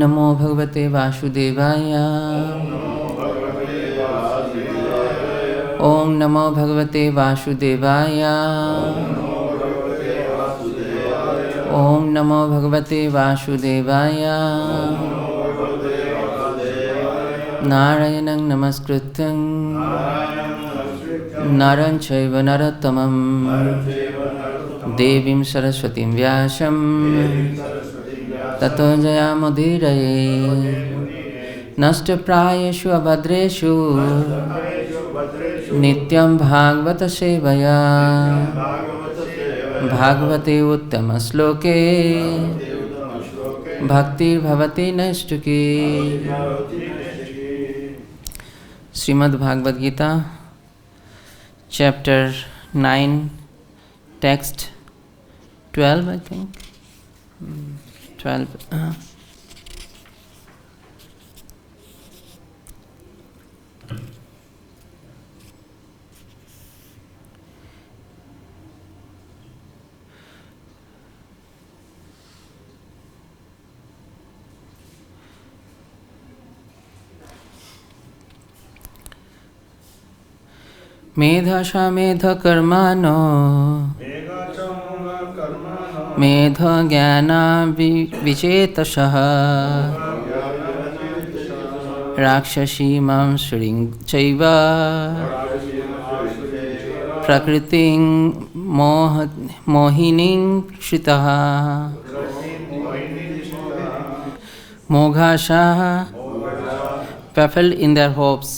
नमो भगवते वासुदेवाय। ओम नमो भगवते वासुदेवाय। ओम नमो भगवते वासुदेवाय। नारायणं नमस्कृत्यं नरं चैव नरोत्तमं देवीं सरस्वतीं व्यासं ततो जयामुदीरये। नष्टप्रायेषु अभद्रेषु नित्यं भागवत सेवया। भागवते उत्तमश्लोके भक्तिर्भवति नैष्ठिकी। Shrimad Bhagavat Gita chapter 9 text 12 I think 12 मेधाशामेध कर्माणो मेध ज्ञाना विचेतसः राक्षसी मां श्रीं चैव प्रकृतिं मोहिनीं श्रितः। मोघाशाः fulfilled in their hopes.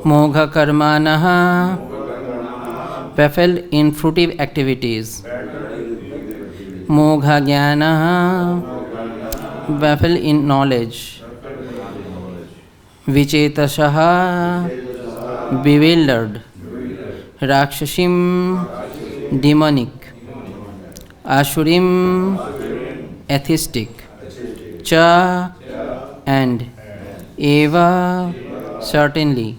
Mogha karmanaha fulfilled in fruitive activities. Mogha jnanaha fulfilled in knowledge. Vichetasaha bewildered. Rakshasim demonic. Asurim atheistic. Cha and eva certainly.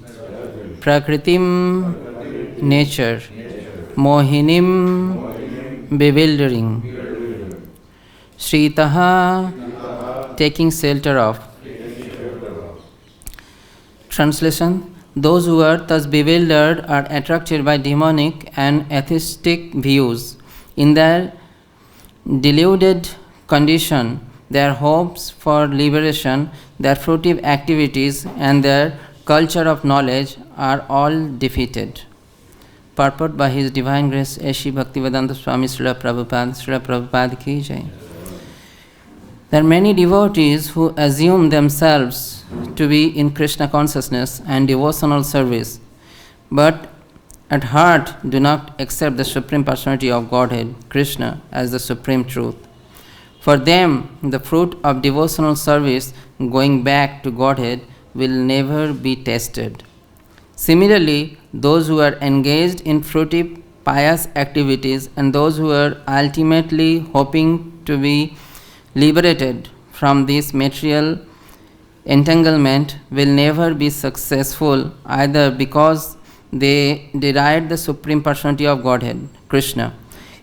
Prakritim nature. Mohinim bewildering. Shritaha taking shelter of. Translation: those who are thus bewildered are attracted by demonic and atheistic views. In their deluded condition, their hopes for liberation, their fruitive activities, and their culture of knowledge are all defeated. Purport by His Divine Grace Shri Bhaktivedanta Swami Srila Prabhupada ki jai. There are many devotees who assume themselves to be in Krishna consciousness and devotional service, but at heart do not accept the Supreme Personality of Godhead, Krishna, as the Supreme Truth. For them, the fruit of devotional service going back to Godhead will never be tasted. Similarly, those who are engaged in fruitive pious activities and those who are ultimately hoping to be liberated from this material entanglement will never be successful, either because they denied the Supreme Personality of Godhead, Krishna.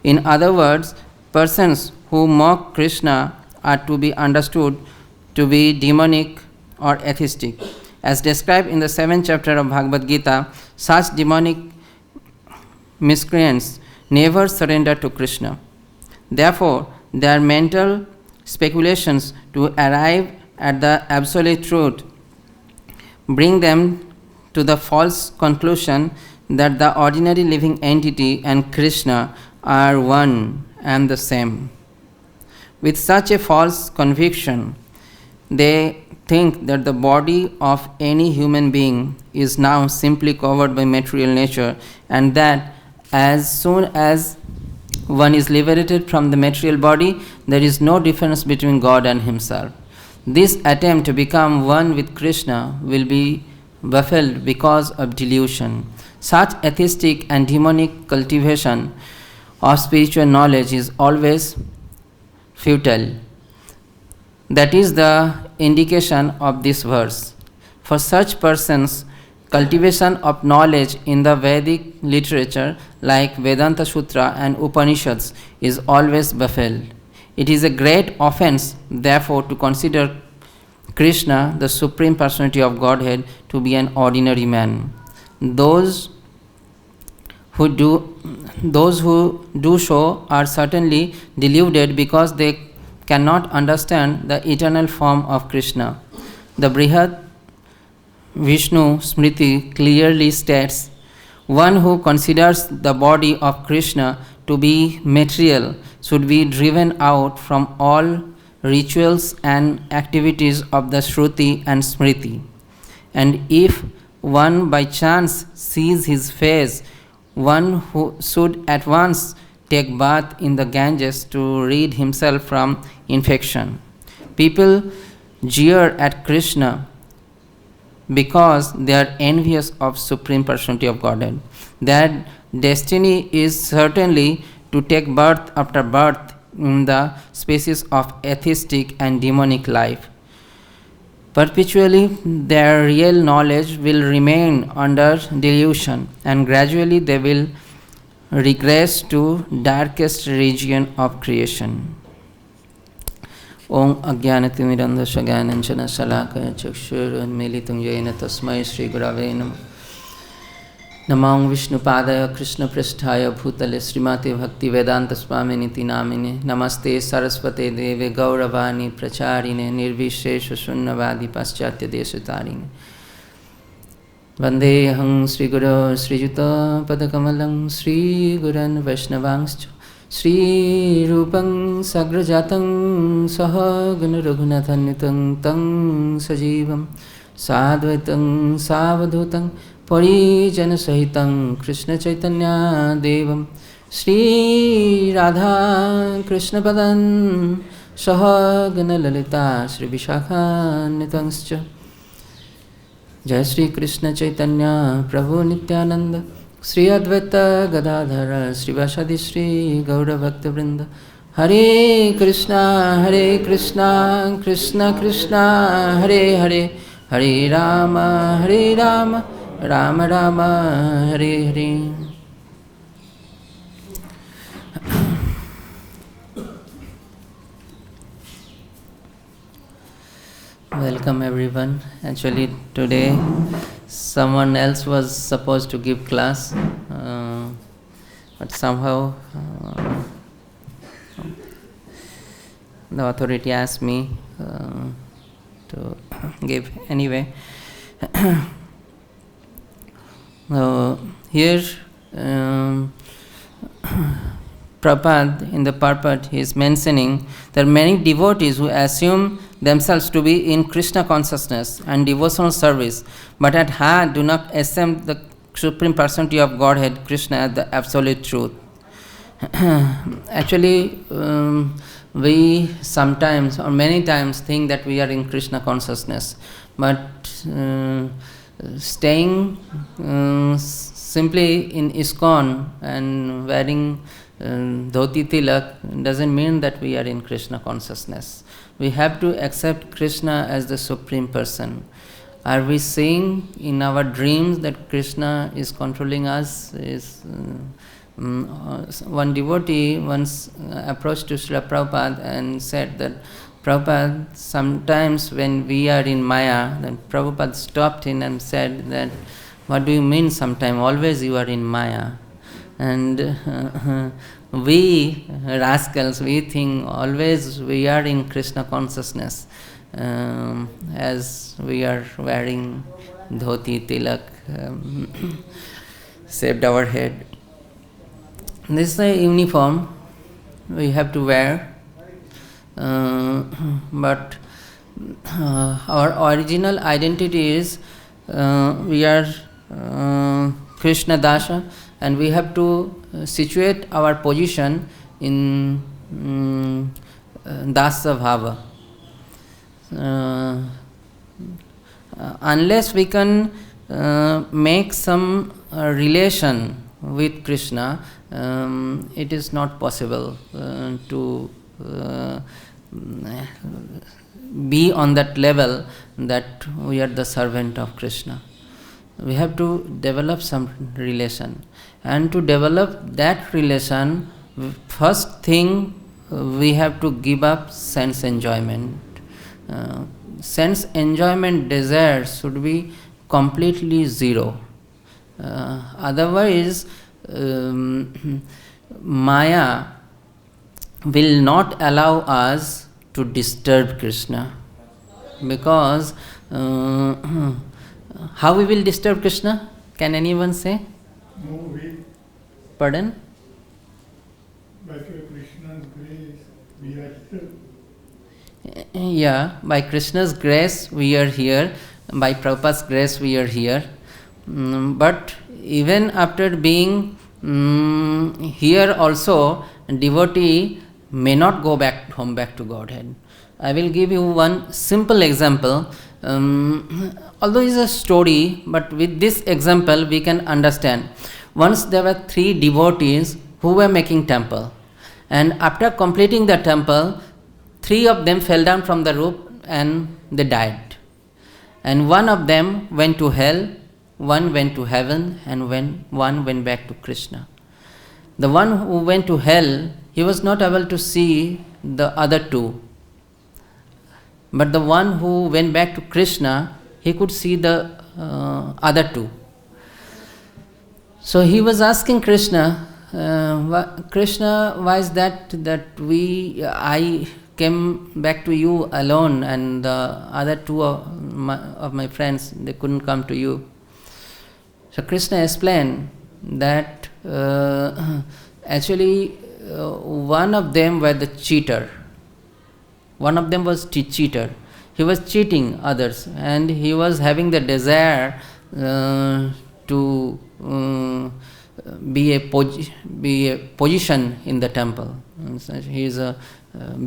In other words, persons who mock Krishna are to be understood to be demonic or atheistic. As described in the 7th chapter of Bhagavad Gita, such demonic miscreants never surrender to Krishna. Therefore, their mental speculations to arrive at the absolute truth bring them to the false conclusion that the ordinary living entity and Krishna are one and the same. With such a false conviction, they think that the body of any human being is now simply covered by material nature, and that as soon as one is liberated from the material body, there is no difference between God and himself. This attempt to become one with Krishna will be baffled because of delusion. Such atheistic and demonic cultivation of spiritual knowledge is always futile. That is the indication of this verse. For such persons, cultivation of knowledge in the Vedic literature like Vedanta Sutra and Upanishads is always baffled. It is a great offense, therefore, to consider Krishna, the Supreme Personality of Godhead, to be an ordinary man. Those who do so are certainly deluded because they cannot understand the eternal form of Krishna. The Brihad Vishnu Smriti clearly states, one who considers the body of Krishna to be material should be driven out from all rituals and activities of the Shruti and Smriti. And if one by chance sees his face, one who should at once take bath in the Ganges to rid himself from infection. People jeer at Krishna because they are envious of Supreme Personality of Godhead. Their destiny is certainly to take birth after birth in the spaces of atheistic and demonic life. Perpetually, their real knowledge will remain under delusion, and gradually they will regress to darkest region of creation. Om Ajnanatimirandhasya Jnananjana Salakaya Chakshurunmilitam Yena Tasmai Shri Gurave Namah. Namah Vishnupadaya Krishna Prasthaya Bhutale Srimati Bhakti Vedanta Swaminiti Namine Namaste Saraswate Deve Gauravani Pracharine Nirvishesha Shunnavadi Paschatya Deshatarine Vandeham Sri Guru Sri Juta Padakamalam Sri Guran Vaishnavangscha Sri Rupang Sagrajatang Saha Guna Raghunathanitang Tang Sajivam Sadvaitam Savadhutam Parijana Sahitam Krishna Chaitanya Devam Sri Radha Krishna Padan Saha Guna Lalita Sri Vishakha Nitangscha Jai Sri Krishna Chaitanya Prabhu Nityananda Sri Advaita Gadadhara Sri Vasadi Sri Gaura Bhakta Vrinda Hare Krishna Krishna Krishna Hare Hare Hare Rama Rama Rama Hare Hare. Welcome everyone. Actually today someone else was supposed to give class, but somehow the authority asked me to give anyway. Here Prabhupada in the purport he is mentioning there are many devotees who assume themselves to be in Krishna consciousness and devotional service, but at heart do not accept the Supreme Personality of Godhead, Krishna, as the absolute truth. Actually, we sometimes or many times think that we are in Krishna consciousness, but staying simply in ISKCON and wearing dhoti tilak doesn't mean that we are in Krishna consciousness. We have to accept Krishna as the Supreme Person. Are we seeing in our dreams that Krishna is controlling us? One devotee once approached to Srila Prabhupada and said that, Prabhupada, sometimes when we are in Maya, then Prabhupada stopped him and said that, what do you mean sometime? Always you are in Maya. And we rascals, we think always we are in Krishna consciousness as we are wearing dhoti, tilak, shaved our head. This is a uniform we have to wear, but our original identity is we are Krishna Dasha, and we have to situate our position in Dasa Bhava. Unless we can make some relation with Krishna, it is not possible to be on that level that we are the servant of Krishna. We have to develop some relation, and to develop that relation, first thing we have to give up sense enjoyment. Sense enjoyment desire should be completely zero. Otherwise, Maya will not allow us to disturb Krishna. Because how we will disturb Krishna? Can anyone say? No way. Pardon? By Krishna's grace, we are here. Yeah, by Krishna's grace we are here, by Prabhupada's grace we are here. But even after being here also, devotee may not go back home back to Godhead. I will give you one simple example. Although it's a story, but with this example we can understand. Once there were 3 devotees who were making temple, and after completing the temple, 3 of them fell down from the roof and they died. And one of them went to hell, one went to heaven, and one went back to Krishna. The one who went to hell, he was not able to see the other 2. But the one who went back to Krishna, he could see the other 2. So he was asking Krishna, Krishna, why is that I came back to you alone and the other 2 of my friends, they couldn't come to you. So Krishna explained that actually one of them was the cheater. One of them was cheater. He was cheating others and he was having the desire to be a position in the temple. He is a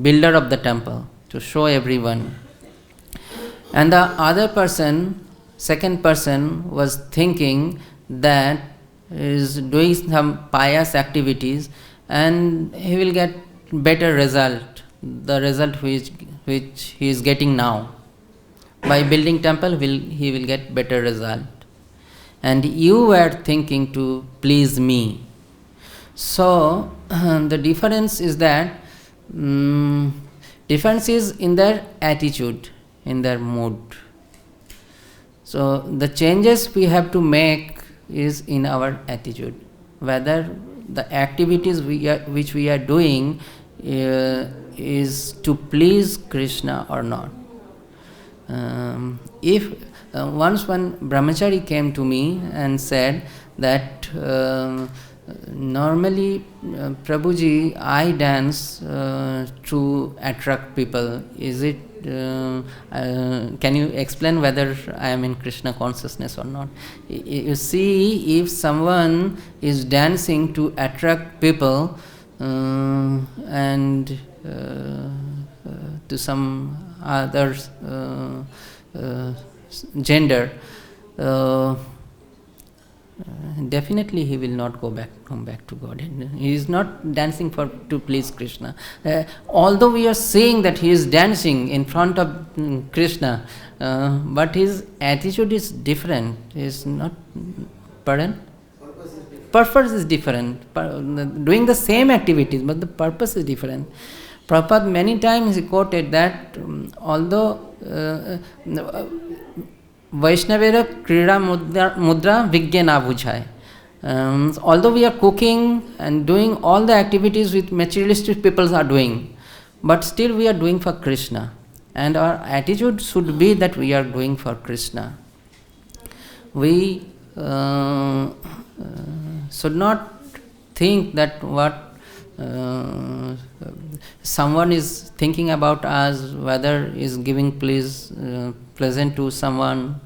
builder of the temple to show everyone. And the other person, second person, was thinking that he is doing some pious activities and he will get better result, the result which he is getting now. By building temple, he will get better result. And you were thinking to please me. So the difference is that difference is in their attitude, in their mood. So the changes we have to make is in our attitude, whether the activities which we are doing is to please Krishna or not. If once one brahmachari came to me and said that normally Prabhuji, I dance to attract people. Is it? Can you explain whether I am in Krishna consciousness or not? You see, if someone is dancing to attract people and to some other gender, definitely he will not come back to God. He is not dancing to please Krishna. Although we are saying that he is dancing in front of Krishna, but his attitude is different. Is not, pardon? Purpose is different. Doing the same activities, but the purpose is different. Prabhupada many times he quoted that although Vaishnavera Krida Mudra Vigya na bujhai. Although we are cooking and doing all the activities which materialistic people are doing, but still we are doing for Krishna. And our attitude should be that we are doing for Krishna. We should not think that what someone is thinking about us, whether is giving pleasant to someone.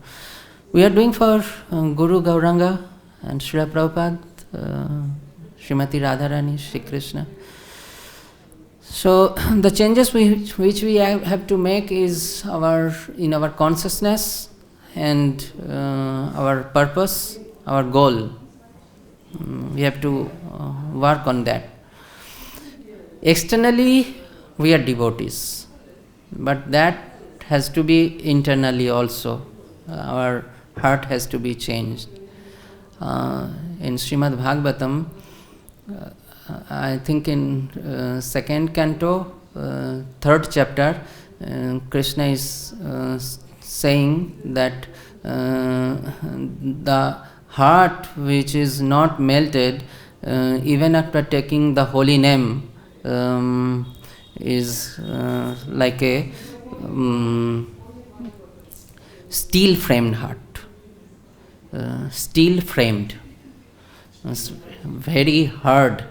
We are doing for Guru Gauranga and Srila Prabhupada, Srimati Radharani, Shri Krishna. So the changes which we have to make is in our consciousness and our purpose, our goal. We have to work on that. Externally, we are devotees, but that has to be internally also. Our heart has to be changed. In Srimad Bhagavatam, I think in second canto, third chapter, Krishna is saying that the heart which is not melted, even after taking the holy name, is like a steel framed heart. Steel framed. It's very hard.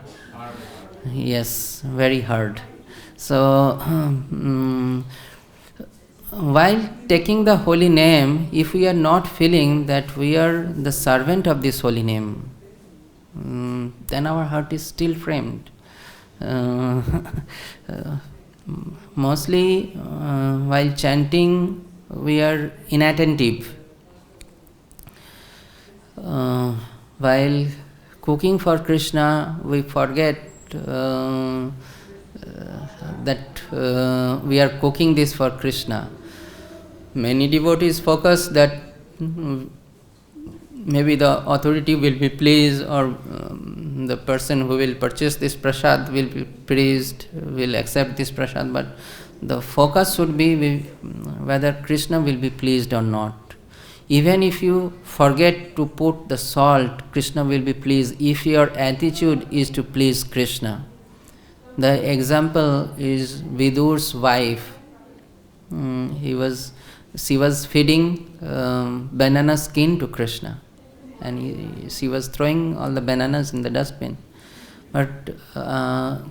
Yes, very hard. So, while taking the holy name, if we are not feeling that we are the servant of this holy name, then our heart is still framed. Mostly, while chanting, we are inattentive. While cooking for Krishna, we forget that we are cooking this for Krishna. Many devotees focus that maybe the authority will be pleased, or the person who will purchase this prasad will be pleased, will accept this prasad, but the focus should be whether Krishna will be pleased or not. Even if you forget to put the salt, Krishna will be pleased if your attitude is to please Krishna. The example is Vidur's wife. She was feeding banana skin to Krishna, and she was throwing all the bananas in the dustbin. But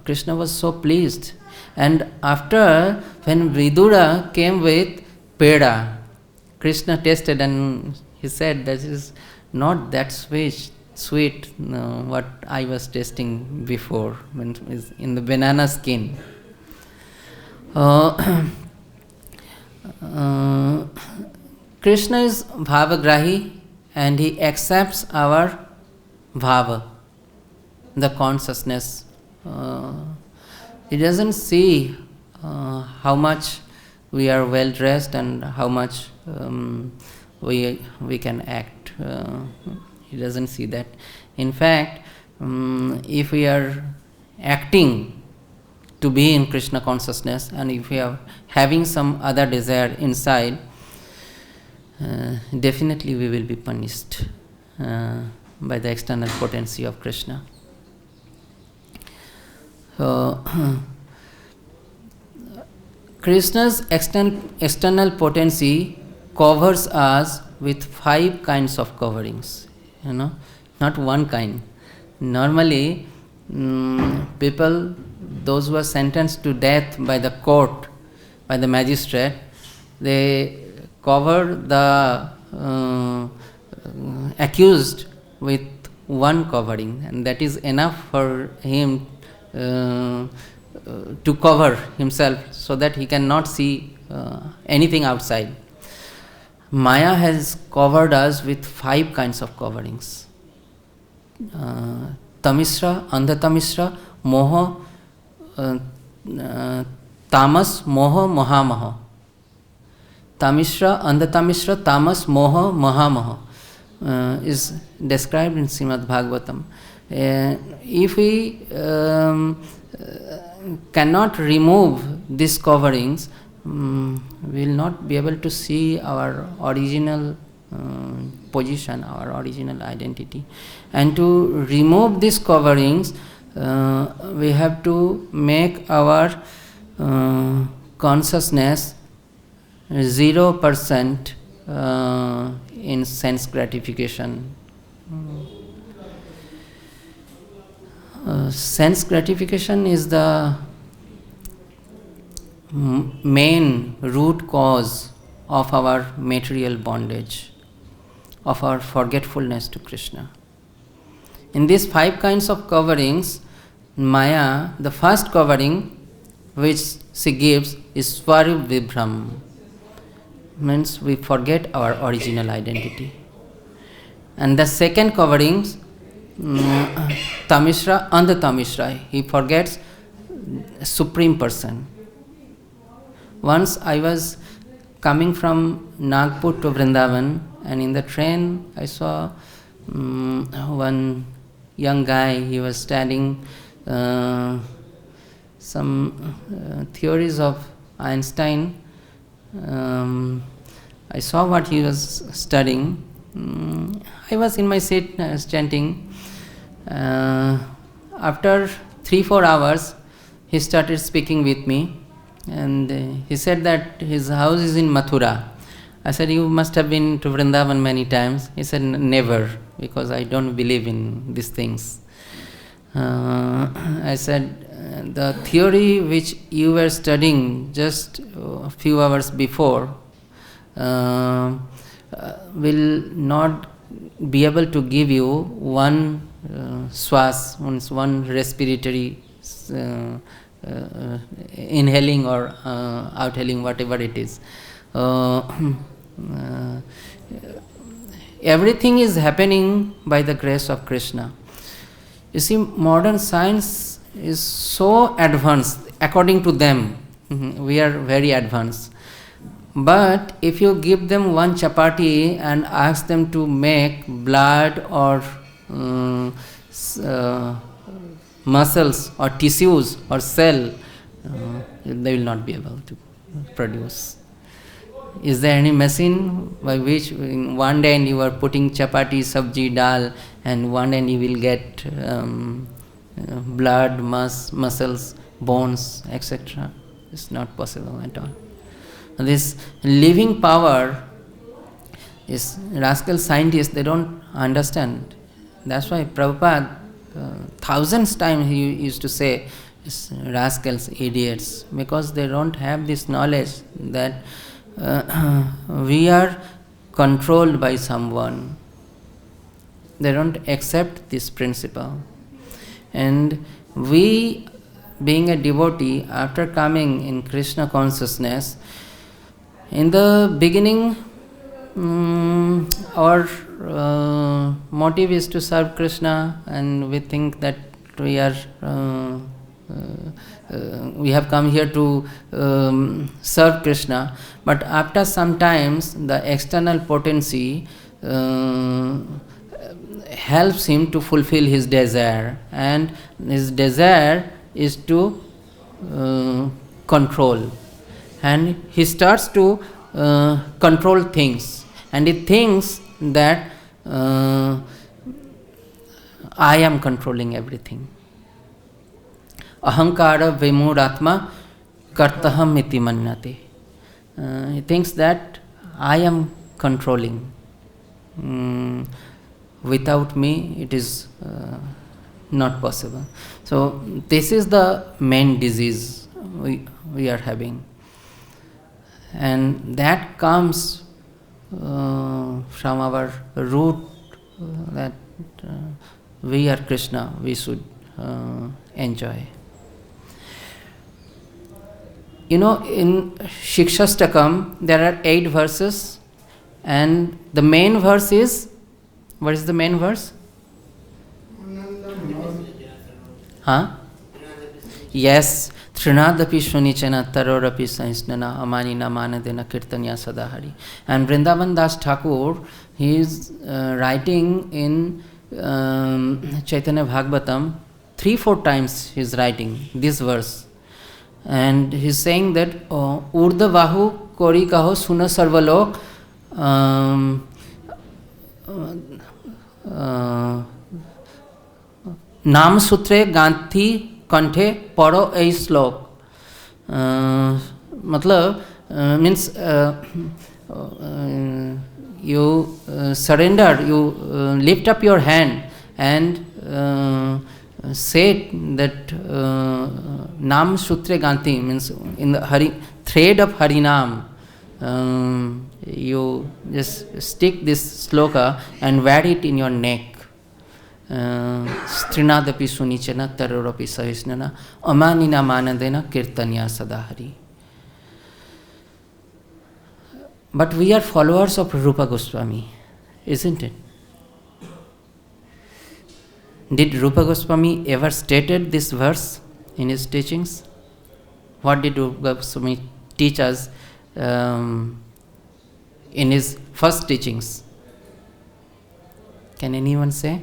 Krishna was so pleased. And after, when Vidura came with peda, Krishna tasted and he said, "This is not that sweet, what I was tasting before, when it was in the banana skin." Krishna is bhavagrahi, and he accepts our bhava, the consciousness. He doesn't see how much we are well dressed and how much we can act. He doesn't see that. In fact, if we are acting to be in Krishna consciousness, and if we are having some other desire inside, definitely we will be punished by the external potency of Krishna. So, Krishna's external potency covers us with 5 kinds of coverings, not one kind. Normally, people, those who are sentenced to death by the court, by the magistrate, they cover the accused with one covering, and that is enough for him to cover himself so that he cannot see anything outside. Maya has covered us with 5 kinds of coverings. Tamisra, Andhatamisra, Moha, Tamas, Moha, Mahamaha. Tamisra, Andhatamisra, Tamas, Moha, Mahamaha is described in Srimad Bhagavatam. If we cannot remove these coverings, we will not be able to see our original position, our original identity. And to remove these coverings, we have to make our consciousness 0% in sense gratification. Sense gratification is the main root cause of our material bondage, of our forgetfulness to Krishna. In these 5 kinds of coverings, Maya, the first covering which she gives is Swarup Vibhram, means we forget our original identity. And the second covering, Tamisra, Andhatamisra, he forgets Supreme Person. Once I was coming from Nagpur to Vrindavan, and in the train I saw one young guy. He was standing some theories of Einstein. I saw what he was studying. I was in my seat chanting. After 3-4 hours, he started speaking with me, and he said that his house is in Mathura. I said, you must have been to Vrindavan many times. He said, never, because I don't believe in these things. I said, the theory which you were studying just a few hours before will not be able to give you one swas, one respiratory inhaling or outhailing, whatever it is. Everything is happening by the grace of Krishna. You see, modern science is so advanced, according to them. We are very advanced. But if you give them one chapati and ask them to make blood or muscles or tissues or cell, they will not be able to produce. Is there any machine by which in one day you are putting chapati, sabji, dal, and one day you will get blood, muscles, bones, etc.? It's not possible at all. This living power is rascal scientists, they don't understand. That's why Prabhupada thousands times he used to say, rascals, idiots, because they don't have this knowledge that we are controlled by someone. They don't accept this principle. And we, being a devotee, after coming in Krishna consciousness, in the beginning, our motive is to serve Krishna, and we think that we are we have come here to serve Krishna. But after some times, the external potency helps him to fulfill his desire, and his desire is to control. And he starts to control things, and he thinks that I am controlling everything. Ahankara vimuratma kartaham iti mannate. He thinks that I am controlling. Without me, it is not possible. So this is the main disease we are having. And that comes from our root that we are Krishna, we should enjoy. You know, in Shikshastakam, there are 8 verses, and the main verse is, what is the main verse? Huh? Yes. Trinadapi Shunichana Tarorapi Saisnana Amanina Manadena Kirtanya Sadahari. And Vrindavan Das Thakur, he is writing in Chaitanya Bhagavatam, 3-4 times he is writing this verse. And he is saying that Urda Vahu Kori Kaho Suna Sarvalok Nam Sutre Ganthi Kanthe Paro A Slok. Matlab means you surrender, you lift up your hand and say that Nam Sutre Ganti means in the thread of Harinam. You just stick this sloka and wear it in your neck. Strinadapi sunichana tarorapi sahisnana amanina manadena kirtanya sadahari. But we are followers of Rupa Goswami, isn't it? Did Rupa Goswami ever stated this verse in his teachings? What did Rupa Goswami teach us in his first teachings? Can anyone say?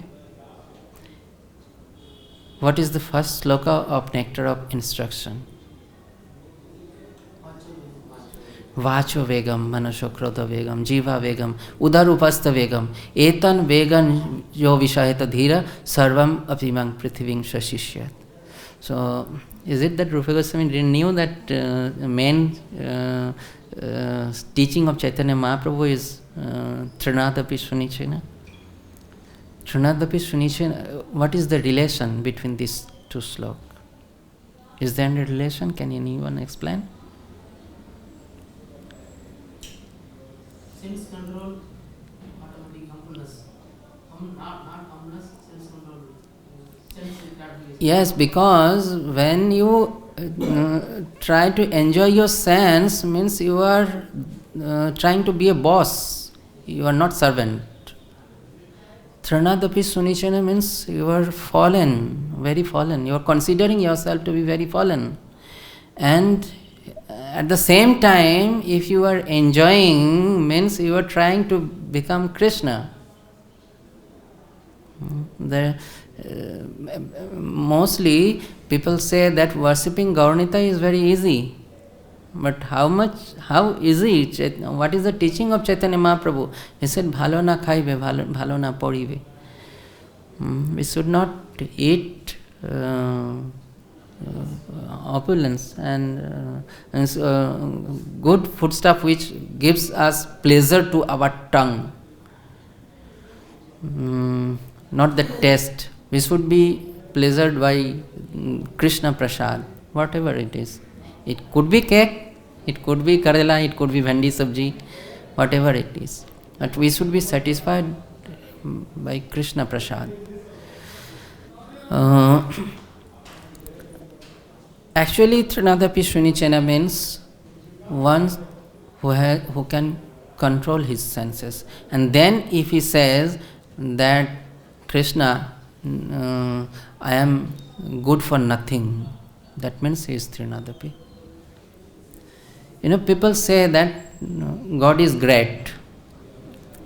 What is the first sloka of Nectar of Instruction? Vacho vegam, manasho krodha vegam, jiva vegam, udarupastha vegam, etan vegan yo vishayata dhira, sarvam apimang prithiving shashishyat. So, is it that Rupa Goswami didn't knew that main teaching of Chaitanya Mahaprabhu is Trinadapi Sunichena? Trinadapi Sunichena, what is the relation between these two slokas? Is there any relation? Can anyone explain? Sense control, automatic humbleness. Not humbleness, sense control. Sense gratification. Yes, because when you try to enjoy your sense, means you are trying to be a boss. You are not servant. Trinadapi Sunichana means you are fallen, very fallen. You are considering yourself to be very fallen. And at the same time, if you are enjoying, means you are trying to become Krishna. Mostly people say that worshipping Gaurnita is very easy. But how easy? What is the teaching of Chaitanya Mahaprabhu? He said, bhalo na khaibe, bhalo na poribe. We should not eat opulence and good foodstuff which gives us pleasure to our tongue. Not the taste. We should be pleasured by Krishna Prasad, whatever it is. It could be cake, it could be karela, it could be bhandi sabji, whatever it is. But we should be satisfied by Krishna Prasad. Actually, Trinadapi Sunichena means one who can control his senses. And then if he says that Krishna, I am good for nothing, that means he is Trinadapi. People say that God is great.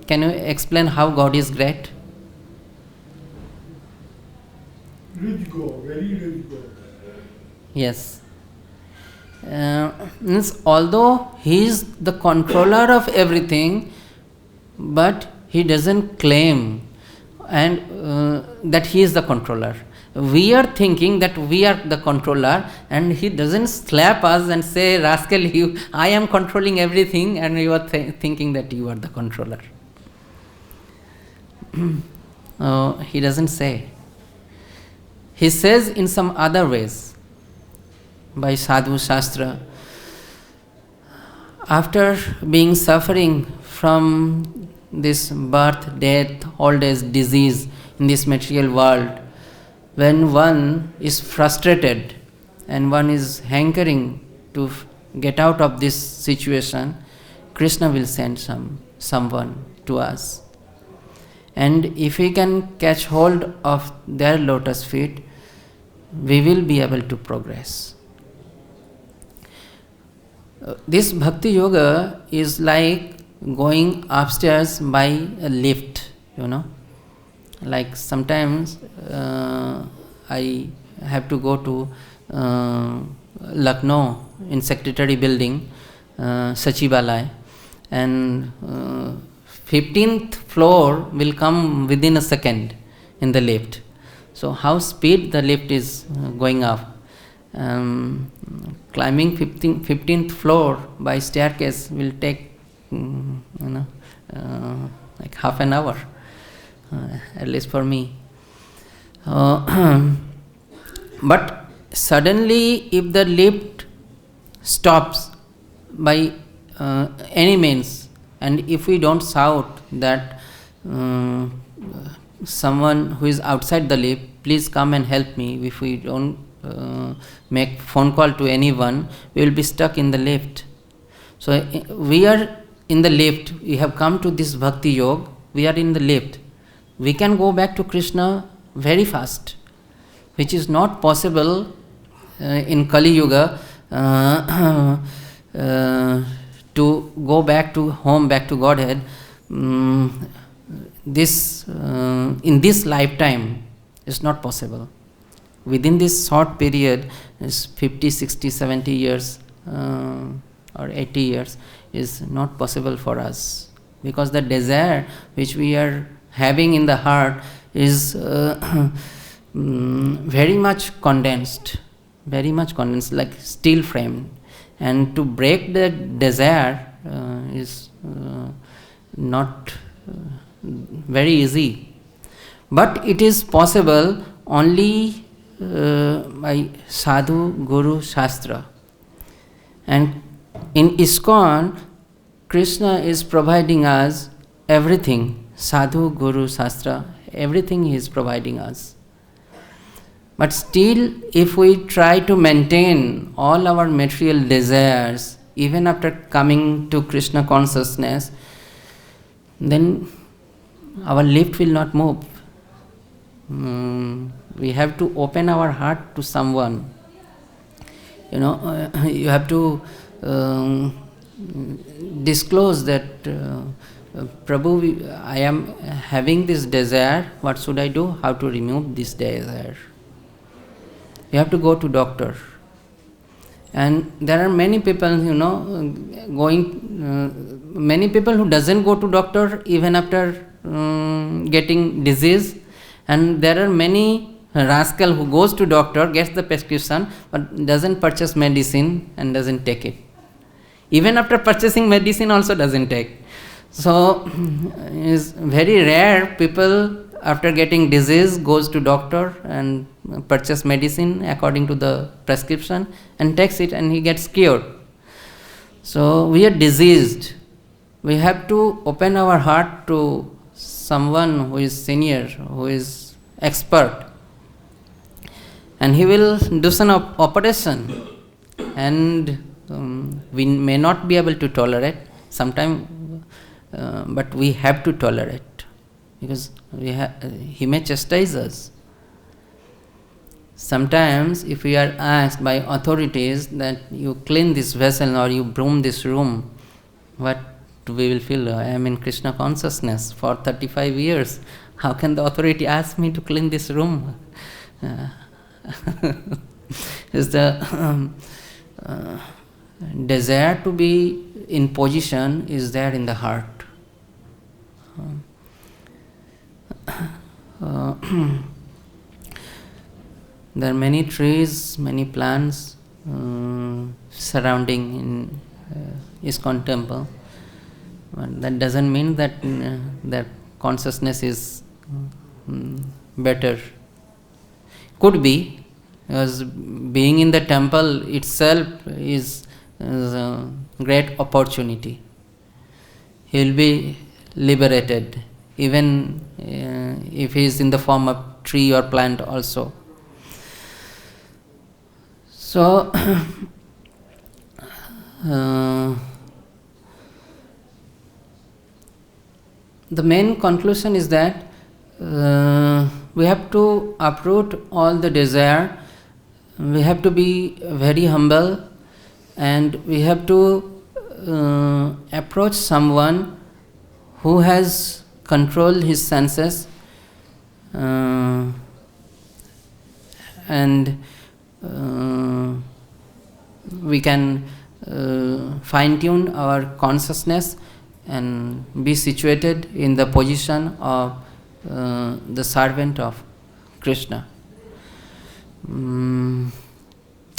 Can you explain how God is great? Rich God, very rich God. Yes. Means although he is the controller of everything, but he doesn't claim and that he is the controller. We are thinking that we are the controller, and he doesn't slap us and say, rascal, I am controlling everything, and you are thinking that you are the controller. He doesn't say. He says in some other ways, by Sadhu Shastra, after being suffering from this birth, death, old age, disease in this material world, when one is frustrated and one is hankering to get out of this situation, Krishna will send someone to us. And if we can catch hold of their lotus feet, we will be able to progress. This Bhakti Yoga is like going upstairs by a lift, Like sometimes I have to go to Lucknow in Secretary Building, Sachivalaya, and 15th floor will come within a second in the lift. So how speed the lift is going up. Climbing 15th floor by staircase will take like half an hour. At least for me. But suddenly, if the lift stops by any means, and if we don't shout that someone who is outside the lift, please come and help me, if we don't make phone call to anyone, we will be stuck in the lift. So we are in the lift, we have come to this Bhakti Yoga, we are in the lift. We can go back to Krishna very fast, which is not possible in Kali Yuga to go back to home, back to Godhead. In this lifetime is not possible. within this short period, is 50, 60, 70 years or 80 years, is not possible for us. Because the desire which we are having in the heart is very much condensed, like steel frame. And to break the desire is not very easy. But it is possible only by sadhu, guru, shastra. And in ISKCON, Krishna is providing us everything. Sadhu, guru, shastra, everything he is providing us. But still, if we try to maintain all our material desires, even after coming to Krishna consciousness, then our lift will not move. We have to open our heart to someone. You have to disclose that, Prabhu, I am having this desire, what should I do? How to remove this desire? You have to go to doctor. And there are many people, many people who doesn't go to doctor even after getting disease. And there are many rascal who goes to doctor, gets the prescription, but doesn't purchase medicine and doesn't take it. Even after purchasing medicine also doesn't take. So it's very rare people after getting disease goes to doctor and purchase medicine according to the prescription and takes it and he gets cured. So we are diseased. We have to open our heart to someone who is senior, who is expert. And he will do some operation. And we may not be able to tolerate sometimes, but we have to tolerate. Because he may chastise us. Sometimes if we are asked by authorities that you clean this vessel or you broom this room, what we will feel? I am in Krishna consciousness for 35 years. How can the authority ask me to clean this room? Is the desire to be in position is there in the heart. There are many trees, many plants surrounding in ISKCON temple. But that doesn't mean that that consciousness is better. Could be, because being in the temple itself is a great opportunity. He will be liberated, even if he is in the form of tree or plant also. So, the main conclusion is that we have to uproot all the desire, we have to be very humble, and we have to approach someone who has controlled his senses and we can fine-tune our consciousness and be situated in the position of the servant of Krishna.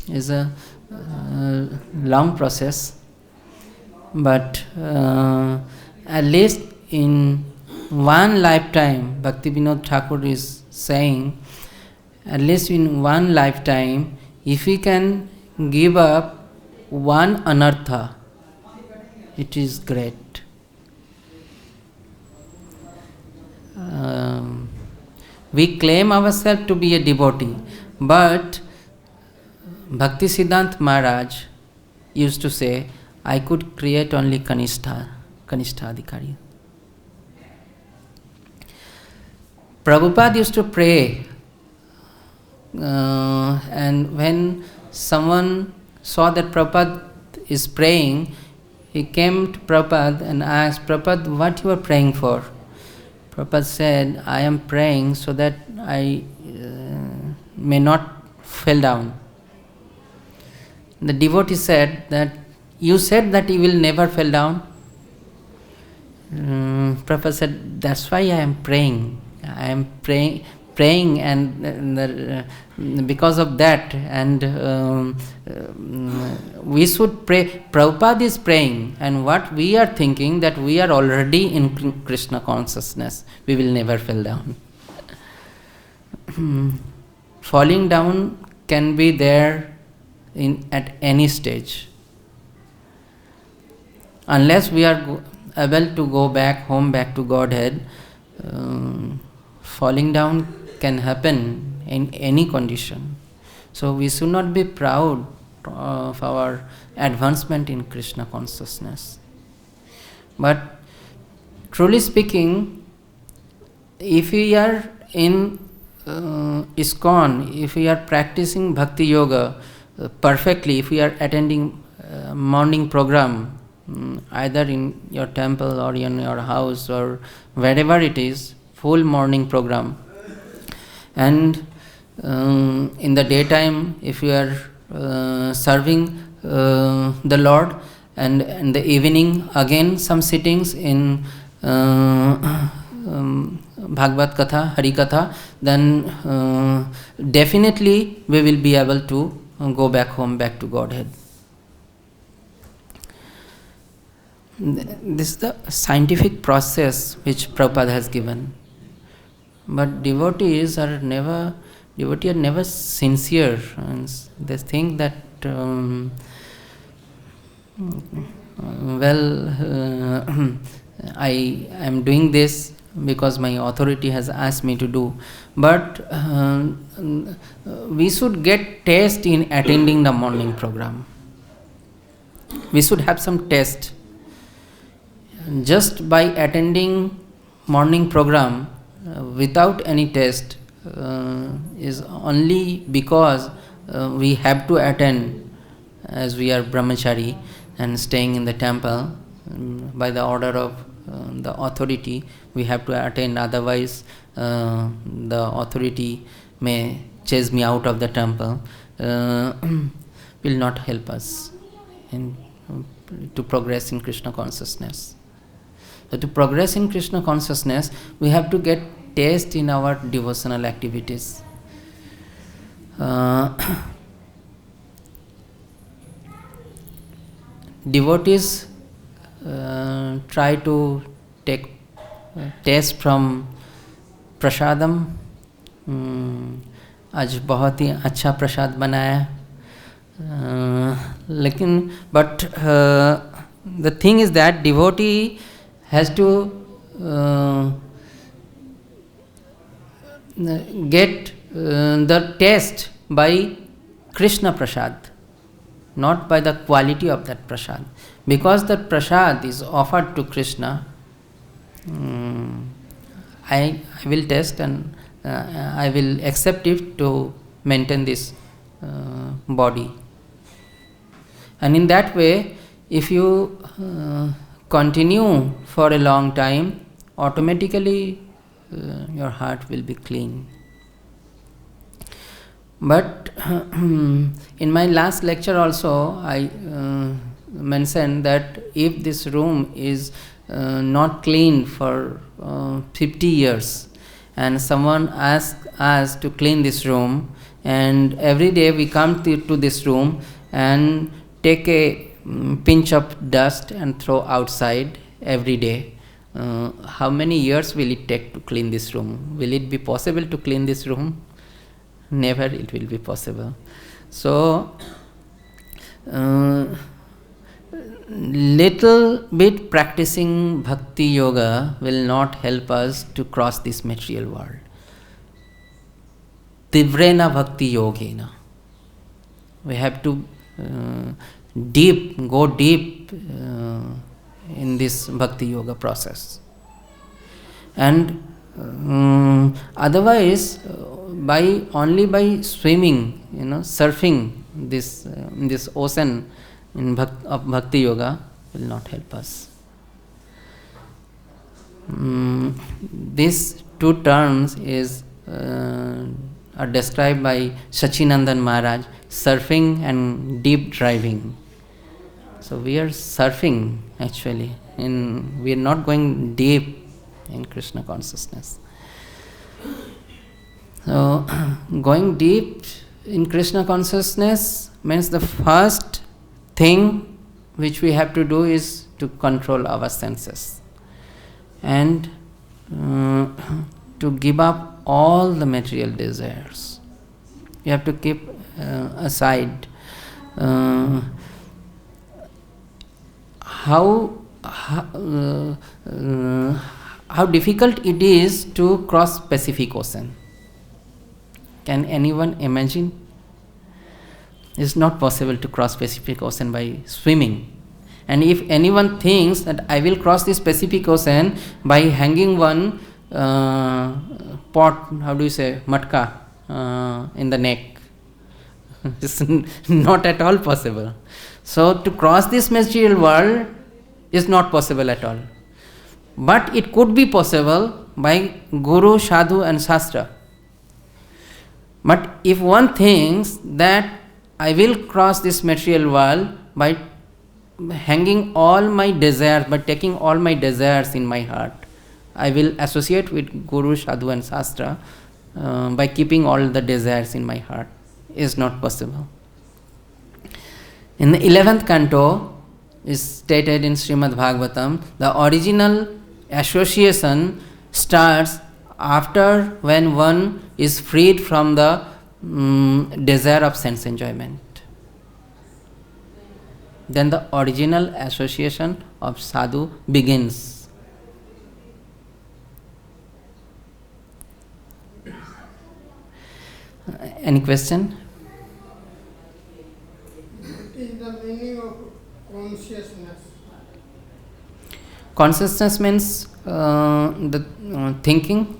Is a long process, but at least in one lifetime, Bhaktivinoda Thakur is saying, at least in one lifetime, if we can give up one anartha, it is great. We claim ourselves to be a devotee, but Bhakti Siddhanta Maharaj used to say, I could create only Kanishtha-adhikari. Prabhupada used to pray, and when someone saw that Prabhupada is praying, he came to Prabhupada and asked, Prabhupada, what you are praying for? Prabhupada said, I am praying so that I may not fall down. The devotee said that, you said that you will never fall down. Prabhupada said, that's why I am praying. I am praying, and because of that, and we should pray. Prabhupada is praying, and what we are thinking, that we are already in Krishna consciousness, we will never fall down. Falling down can be there at any stage. Unless we are able to go back home, back to Godhead, falling down can happen in any condition. So we should not be proud of our advancement in Krishna consciousness. But truly speaking, if we are in ISKCON, if we are practicing Bhakti Yoga perfectly, if we are attending morning program, either in your temple or in your house or wherever it is, full morning program, and in the daytime if you are serving the Lord, and in the evening again some sittings in Bhagavad Katha, Hari Katha, then definitely we will be able to go back home, back to Godhead. This is the scientific process which Prabhupada has given. But devotees are never sincere, and they think that I am doing this because my authority has asked me to do. But we should get taste in attending the morning program. We should have some taste. Just by attending morning program without any taste is only because we have to attend, as we are brahmachari and staying in the temple. By the order of the authority we have to attend, otherwise the authority may chase me out of the temple, will not help us to progress in Krishna consciousness. So to progress in Krishna consciousness, we have to get taste in our devotional activities. Devotees try to take taste from prasadam. आज बहुत ही अच्छा प्रसाद बनाया, लेकिन but the thing is that devotee has to get the taste by Krishna prasad, not by the quality of that prasad. Because that prasad is offered to Krishna, I will taste and I will accept it to maintain this body. And in that way, if you continue for a long time, automatically your heart will be clean. But in my last lecture also I mentioned that if this room is not cleaned for 50 years and someone asks us to clean this room, and every day we come to this room and take a pinch of dust and throw outside every day, how many years will it take to clean this room? Will it be possible to clean this room? Never it will be possible. So little bit practicing bhakti yoga will not help us to cross this material world. Tivrena bhakti yogena. We have to go deep in this bhakti yoga process. And otherwise, only by swimming, surfing this ocean of bhakti yoga will not help us. These two terms is are described by Sachinandan Maharaj, surfing and deep driving. So we are surfing actually, we are not going deep in Krishna consciousness. So going deep in Krishna consciousness means the first thing which we have to do is to control our senses and to give up all the material desires. You have to keep aside how difficult it is to cross Pacific Ocean. Can anyone imagine? It's not possible to cross Pacific Ocean by swimming. And if anyone thinks that I will cross this Pacific Ocean by hanging one pot, matka, in the neck, it's not at all possible. So to cross this material world is not possible at all. But it could be possible by Guru, Sadhu and Shastra. But if one thinks that I will cross this material world by hanging all my desires, by taking all my desires in my heart, I will associate with Guru, Sadhu and Shastra by keeping all the desires in my heart, is not possible. In the 11th canto is stated in Srimad Bhagavatam, the original association starts after when one is freed from the desire of sense enjoyment. Then the original association of sadhu begins. Any question? What is the meaning of consciousness? Consciousness means the thinking,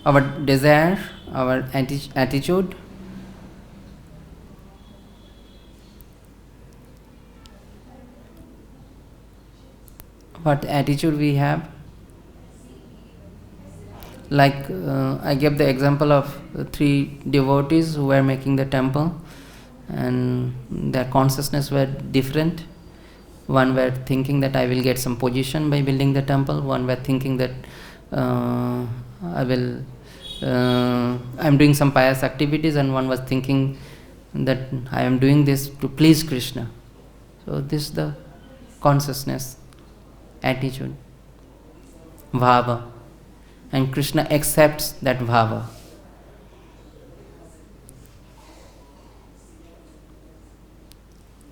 our desire, our attitude. What attitude we have. Like I gave the example of 3 devotees who were making the temple, and their consciousness were different. One were thinking that I will get some position by building the temple. One were thinking that I'm doing some pious activities, and one was thinking that I am doing this to please Krishna. So this is the consciousness, attitude, bhava. And Krishna accepts that bhava.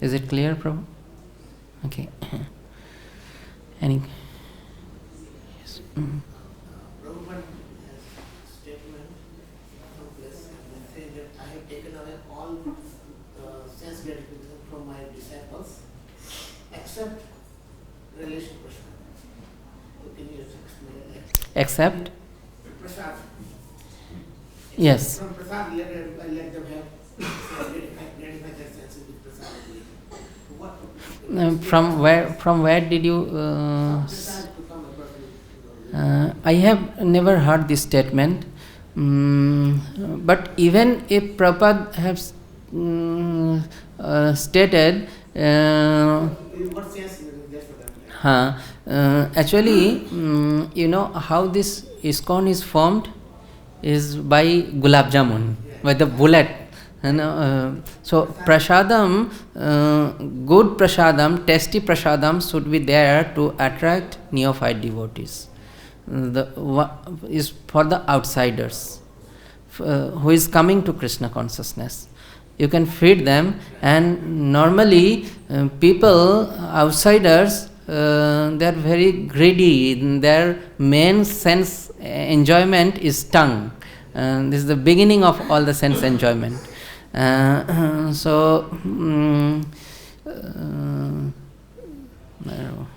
Is it clear, Prabhu? Okay. Any? Yes. Prabhupada has statement from this, and say that I have taken away all sense gratification from my disciples, except relation Krishna. So can you explain that? Except? Prasad. Yes. From Prasad, let them have gratify their senses with Prasad. What? From where did you? Prasad become a person. I have never heard this statement. But even if Prabhupada has stated. What sense that's what I'm Actually, you know how this ISKCON is formed is by gulab jamun, by the bullet. So prasadam, good prasadam, tasty prasadam should be there to attract neophyte devotees. Is for the outsiders who is coming to Krishna consciousness. You can feed them, and normally people, outsiders, they are very greedy. Their main sense enjoyment is tongue. This is the beginning of all the sense enjoyment.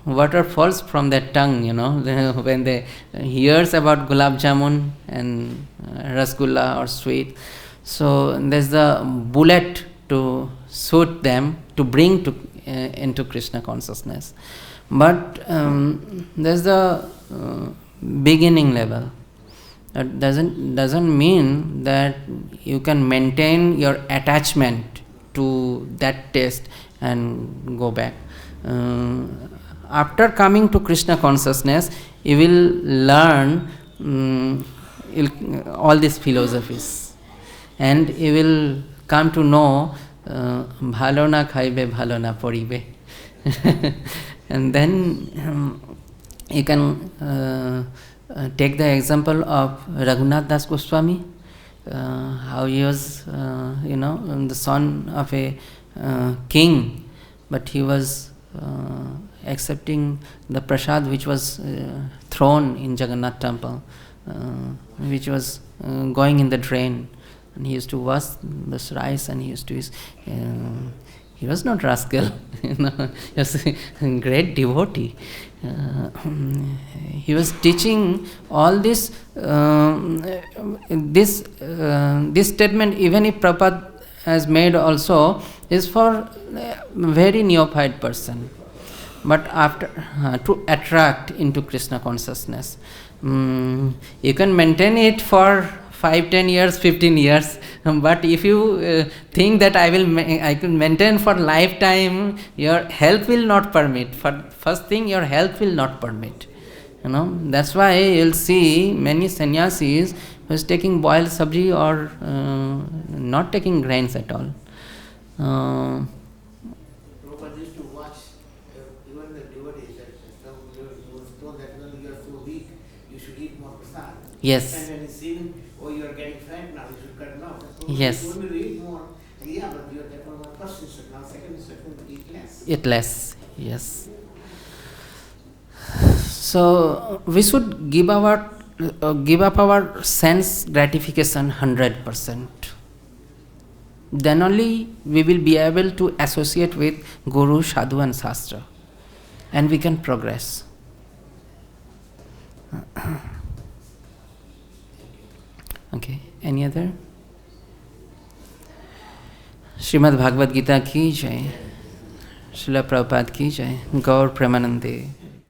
Water falls from their tongue, when they hears about gulab jamun and rasgulla or sweet. So there's the bullet to shoot them, to bring into Krishna consciousness. But there's the beginning level. That doesn't mean that you can maintain your attachment to that taste and go back. After coming to Krishna consciousness, you will learn all these philosophies, and you will come to know bhalo na khaibe bhalo na poribe. And then you can take the example of Raghunath Das Goswami, how he was, the son of a king, but he was accepting the prasad which was thrown in Jagannath temple, which was going in the drain, and he used to wash this rice, and he used to use. He was not rascal, he was a great devotee. He was teaching all this. This statement, even if Prabhupada has made also, is for a very neophyte person. But after to attract into Krishna consciousness, you can maintain it for 5, 10 years, 15 years. But if you think that I can maintain for lifetime, your health will not permit. First thing, your health will not permit. That's why you'll see many sannyasis who is taking boiled sabji or not taking grains at all. Prabhupada used to watch even the devotees. Some was told that when you are so weak, you should eat more prasad. Yes. And when he seen, you are getting fat now, you should cut now. So Yes. He told me to eat more. Yeah, but you are taking one first instruction. Now second instruction, eat less. Eat less, yes. So we should give up our sense gratification 100%. Then only we will be able to associate with Guru, Sadhu and Shastra, and we can progress. Okay, any other? Srimad Bhagavad Gita ki jai, Srila Prabhupada ki jai, Gaur Premanande.